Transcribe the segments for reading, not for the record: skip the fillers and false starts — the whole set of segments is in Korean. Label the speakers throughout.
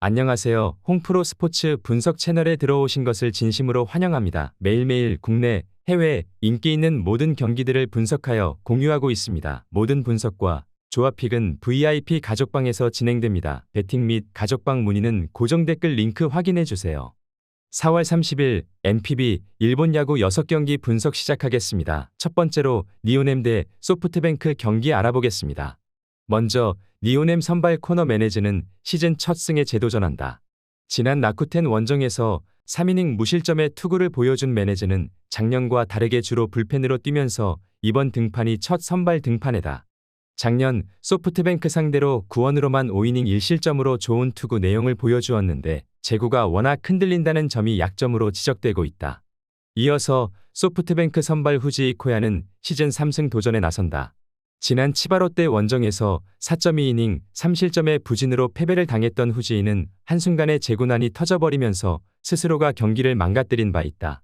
Speaker 1: 안녕하세요. 홍프로 스포츠 분석 채널에 들어오신 것을 진심으로 환영합니다. 매일매일 국내, 해외 인기 있는 모든 경기들을 분석하여 공유하고 있습니다. 모든 분석과 조합픽은 VIP 가족방에서 진행됩니다. 배팅 및 가족방 문의는 고정 댓글 링크 확인해 주세요. 4월 30일 NPB 일본 야구 6경기 분석 시작하겠습니다. 첫 번째로 리오넴 대 소프트뱅크 경기 알아보겠습니다. 먼저 리오넴 선발 코너 매니저는 시즌 첫 승에 재도전한다. 지난 라쿠텐 원정에서 3이닝 무실점의 투구를 보여준 매니저는 작년과 다르게 주로 불펜으로 뛰면서 이번 등판이 첫 선발 등판이다. 작년 소프트뱅크 상대로 9원으로만 5이닝 1실점으로 좋은 투구 내용을 보여주었는데 제구가 워낙 흔들린다는 점이 약점으로 지적되고 있다. 이어서 소프트뱅크 선발 후지 이코야는 시즌 3승 도전에 나선다. 지난 치바롯데 원정에서 4.2이닝 3실점의 부진으로 패배를 당했던 후지이는 한순간에 제구난이 터져버리면서 스스로가 경기를 망가뜨린 바 있다.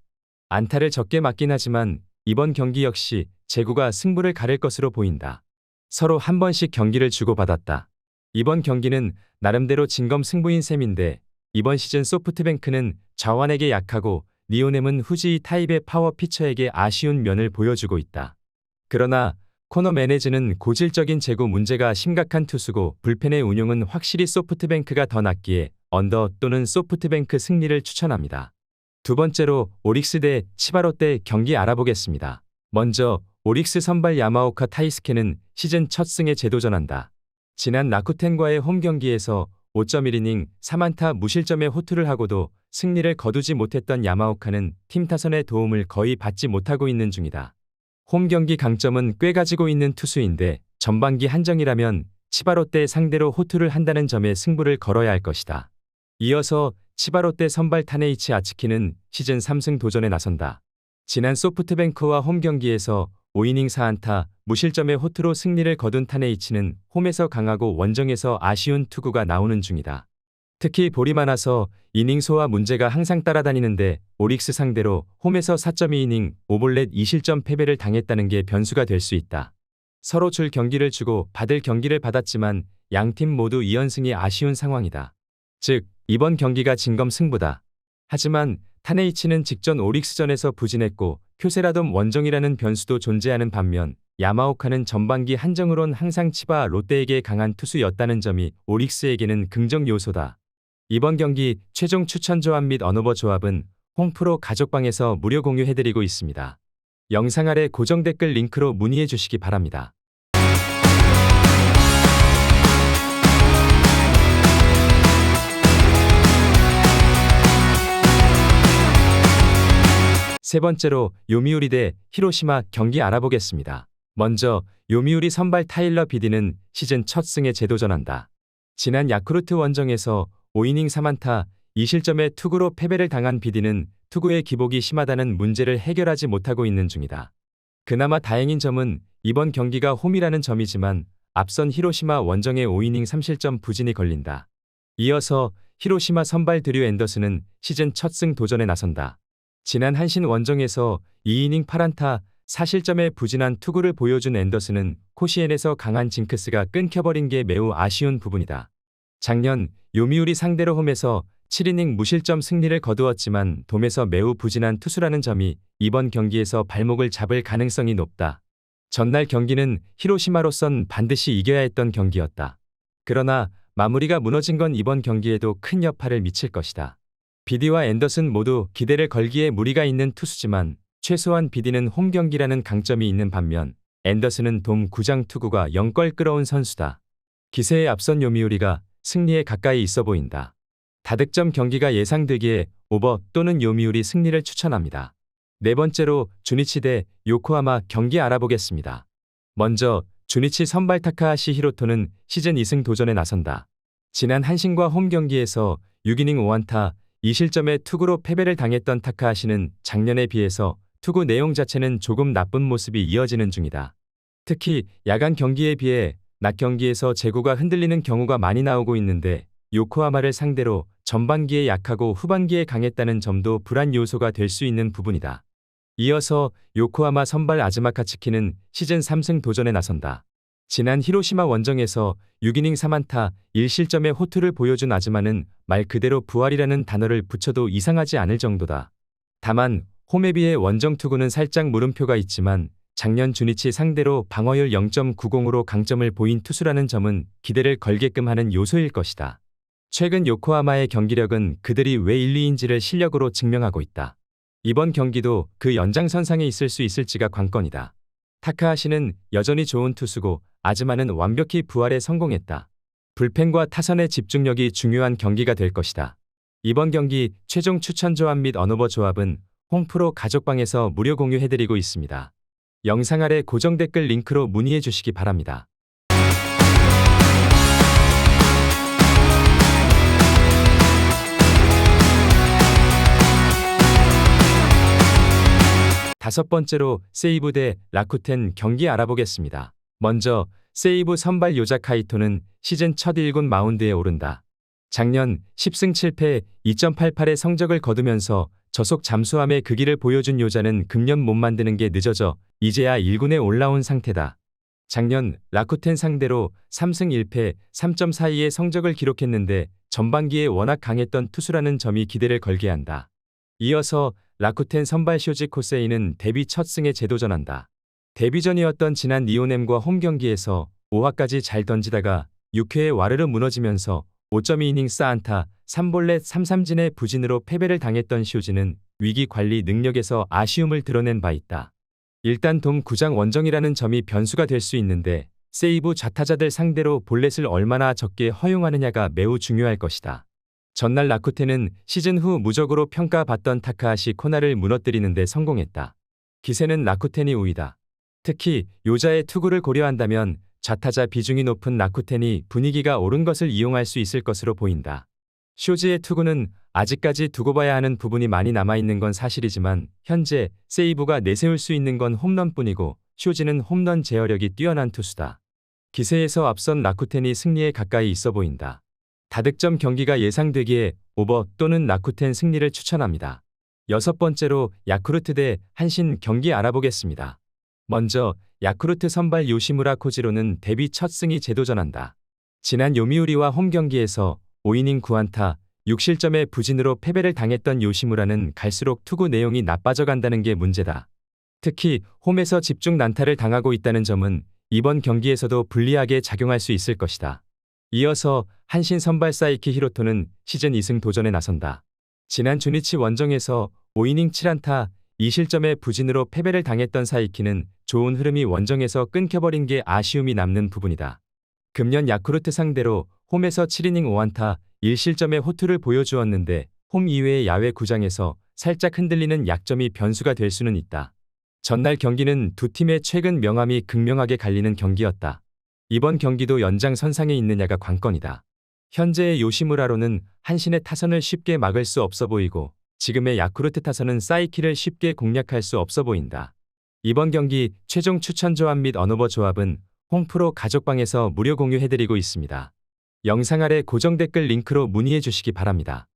Speaker 1: 안타를 적게 맞긴 하지만 이번 경기 역시 제구가 승부를 가릴 것으로 보인다. 서로 한 번씩 경기를 주고받았다. 이번 경기는 나름대로 진검승부인 셈인데 이번 시즌 소프트뱅크는 좌완에게 약하고 리오넴은 후지이 타입의 파워 피처에게 아쉬운 면을 보여주고 있다. 그러나 코너 매니저는 고질적인 제구 문제가 심각한 투수고 불펜의 운용은 확실히 소프트뱅크가 더 낫기에 언더 또는 소프트뱅크 승리를 추천합니다. 두 번째로 오릭스 대 치바롯데 경기 알아보겠습니다. 먼저 오릭스 선발 야마오카 타이스케는 시즌 첫 승에 재도전한다. 지난 라쿠텐과의 홈 경기에서 5.1이닝 3안타 무실점의 호투를 하고도 승리를 거두지 못했던 야마오카는 팀 타선의 도움을 거의 받지 못하고 있는 중이다. 홈 경기 강점은 꽤 가지고 있는 투수인데 전반기 한정이라면 치바롯데 상대로 호투를 한다는 점에 승부를 걸어야 할 것이다. 이어서 치바롯데 선발 타네이치 아츠키는 시즌 3승 도전에 나선다. 지난 소프트뱅크와 홈 경기에서 5이닝 4안타 무실점의 호투로 승리를 거둔 타네이치는 홈에서 강하고 원정에서 아쉬운 투구가 나오는 중이다. 특히 볼이 많아서 이닝 소화 문제가 항상 따라다니는데 오릭스 상대로 홈에서 4.2이닝 5볼넷 2실점 패배를 당했다는 게 변수가 될 수 있다. 서로 줄 경기를 주고 받을 경기를 받았지만 양팀 모두 2연승이 아쉬운 상황이다. 즉 이번 경기가 진검승부다. 하지만 타네이치는 직전 오릭스전에서 부진했고 쿄세라돔 원정이라는 변수도 존재하는 반면 야마오카는 전반기 한정으론 항상 치바 롯데에게 강한 투수였다는 점이 오릭스에게는 긍정 요소다. 이번 경기 최종 추천 조합 및 언어버 조합은 홍프로 가족방에서 무료 공유해드리고 있습니다. 영상 아래 고정 댓글 링크로 문의해 주시기 바랍니다. 세 번째로 요미우리 대 히로시마 경기 알아보겠습니다. 먼저 요미우리 선발 타일러 비디는 시즌 첫 승에 재도전한다. 지난 야쿠르트 원정에서 5이닝 3안타 2실점의 투구로 패배를 당한 비디는 투구의 기복이 심하다는 문제를 해결하지 못하고 있는 중이다. 그나마 다행인 점은 이번 경기가 홈이라는 점이지만 앞선 히로시마 원정의 5이닝 3실점 부진이 걸린다. 이어서 히로시마 선발 드류 앤더슨은 시즌 첫 승 도전에 나선다. 지난 한신 원정에서 2이닝 8안타 4실점의 부진한 투구를 보여준 앤더슨은 코시엔에서 강한 징크스가 끊겨버린 게 매우 아쉬운 부분이다. 작년 요미우리 상대로 홈에서 7이닝 무실점 승리를 거두었지만 돔에서 매우 부진한 투수라는 점이 이번 경기에서 발목을 잡을 가능성이 높다. 전날 경기는 히로시마로선 반드시 이겨야 했던 경기였다. 그러나 마무리가 무너진 건 이번 경기에도 큰 여파를 미칠 것이다. 비디와 앤더슨 모두 기대를 걸기에 무리가 있는 투수지만 최소한 비디는 홈 경기라는 강점이 있는 반면 앤더슨은 돔 구장 투구가 영걸 끌어온 선수다. 기세에 앞선 요미우리가 승리에 가까이 있어 보인다. 다득점 경기가 예상되기에 오버 또는 요미우리 승리를 추천합니다. 네 번째로 주니치 대 요코하마 경기 알아보겠습니다. 먼저 주니치 선발 타카하시 히로토는 시즌 2승 도전에 나선다. 지난 한신과 홈 경기에서 6이닝 5안타 2실점의 투구로 패배를 당했던 타카하시는 작년에 비해서 투구 내용 자체는 조금 나쁜 모습이 이어지는 중이다. 특히 야간 경기에 비해 낮 경기에서 제구가 흔들리는 경우가 많이 나오고 있는데 요코하마를 상대로 전반기에 약하고 후반기에 강했다는 점도 불안 요소가 될 수 있는 부분이다. 이어서 요코하마 선발 아즈마카츠키는 시즌 3승 도전에 나선다. 지난 히로시마 원정에서 6이닝 3안타 1실점의 호투를 보여준 아즈마는 말 그대로 부활이라는 단어를 붙여도 이상하지 않을 정도다. 다만 홈에 비해 원정 투구는 살짝 물음표가 있지만 작년 주니치 상대로 방어율 0.90으로 강점을 보인 투수라는 점은 기대를 걸게끔 하는 요소일 것이다. 최근 요코하마의 경기력은 그들이 왜 1, 2인지를 실력으로 증명하고 있다. 이번 경기도 그 연장선상에 있을 수 있을지가 관건이다. 타카하시는 여전히 좋은 투수고 아즈마는 완벽히 부활에 성공했다. 불펜과 타선의 집중력이 중요한 경기가 될 것이다. 이번 경기 최종 추천 조합 및 언오버 조합은 홈프로 가족방에서 무료 공유해드리고 있습니다. 영상 아래 고정 댓글 링크로 문의해 주시기 바랍니다. 다섯 번째로 세이브 대 라쿠텐 경기 알아보겠습니다. 먼저 세이브 선발 요자 카이토는 시즌 첫 1군 마운드에 오른다. 작년 10승 7패 2.88의 성적을 거두면서 저속 잠수함의 극기를 보여준 요자는 금년 못 만드는 게 늦어져 이제야 1군에 올라온 상태다. 작년 라쿠텐 상대로 3승 1패 3.42의 성적을 기록했는데 전반기에 워낙 강했던 투수라는 점이 기대를 걸게 한다. 이어서 라쿠텐 선발 쇼지 코세이는 데뷔 첫 승에 재도전한다. 데뷔전이었던 지난 니오넴과 홈 경기에서 5화까지 잘 던지다가 6회에 와르르 무너지면서 5.2이닝 4안타 3볼넷 3삼진의 부진으로 패배를 당했던 쇼지는 위기 관리 능력에서 아쉬움을 드러낸 바 있다. 일단 돔 구장 원정이라는 점이 변수가 될 수 있는데 세이브 좌타자들 상대로 볼넷을 얼마나 적게 허용하느냐가 매우 중요할 것이다. 전날 라쿠텐은 시즌 후 무적으로 평가받던 타카하시 코나를 무너뜨리는 데 성공했다. 기세는 라쿠텐이 우위다. 특히 요자의 투구를 고려한다면 좌타자 비중이 높은 라쿠텐이 분위기가 오른 것을 이용할 수 있을 것으로 보인다. 쇼지의 투구는 아직까지 두고 봐야 하는 부분이 많이 남아있는 건 사실이지만 현재 세이브가 내세울 수 있는 건 홈런뿐이고 쇼지는 홈런 제어력이 뛰어난 투수다. 기세에서 앞선 라쿠텐이 승리에 가까이 있어 보인다. 다득점 경기가 예상되기에 오버 또는 라쿠텐 승리를 추천합니다. 여섯 번째로 야쿠르트 대 한신 경기 알아보겠습니다. 먼저 야쿠르트 선발 요시무라 코지로는 데뷔 첫 승이 재도전한다. 지난 요미우리와 홈 경기에서 5이닝 9안타 6실점의 부진으로 패배를 당했던 요시무라는 갈수록 투구 내용이 나빠져간다는 게 문제다. 특히 홈에서 집중 난타를 당하고 있다는 점은 이번 경기에서도 불리하게 작용할 수 있을 것이다. 이어서 한신 선발 사이키 히로토는 시즌 2승 도전에 나선다. 지난 주니치 원정에서 5이닝 7안타 2실점의 부진으로 패배를 당했던 사이키는 좋은 흐름이 원정에서 끊겨버린 게 아쉬움이 남는 부분이다. 금년 야쿠르트 상대로 홈에서 7이닝 5안타 1실점의 호투를 보여주었는데 홈 이외의 야외 구장에서 살짝 흔들리는 약점이 변수가 될 수는 있다. 전날 경기는 두 팀의 최근 명암이 극명하게 갈리는 경기였다. 이번 경기도 연장선상에 있느냐가 관건이다. 현재의 요시무라로는 한신의 타선을 쉽게 막을 수 없어 보이고 지금의 야쿠르트 타선은 사이키를 쉽게 공략할 수 없어 보인다. 이번 경기 최종 추천 조합 및 언오버 조합은 홈프로 가족방에서 무료 공유해드리고 있습니다. 영상 아래 고정 댓글 링크로 문의해 주시기 바랍니다.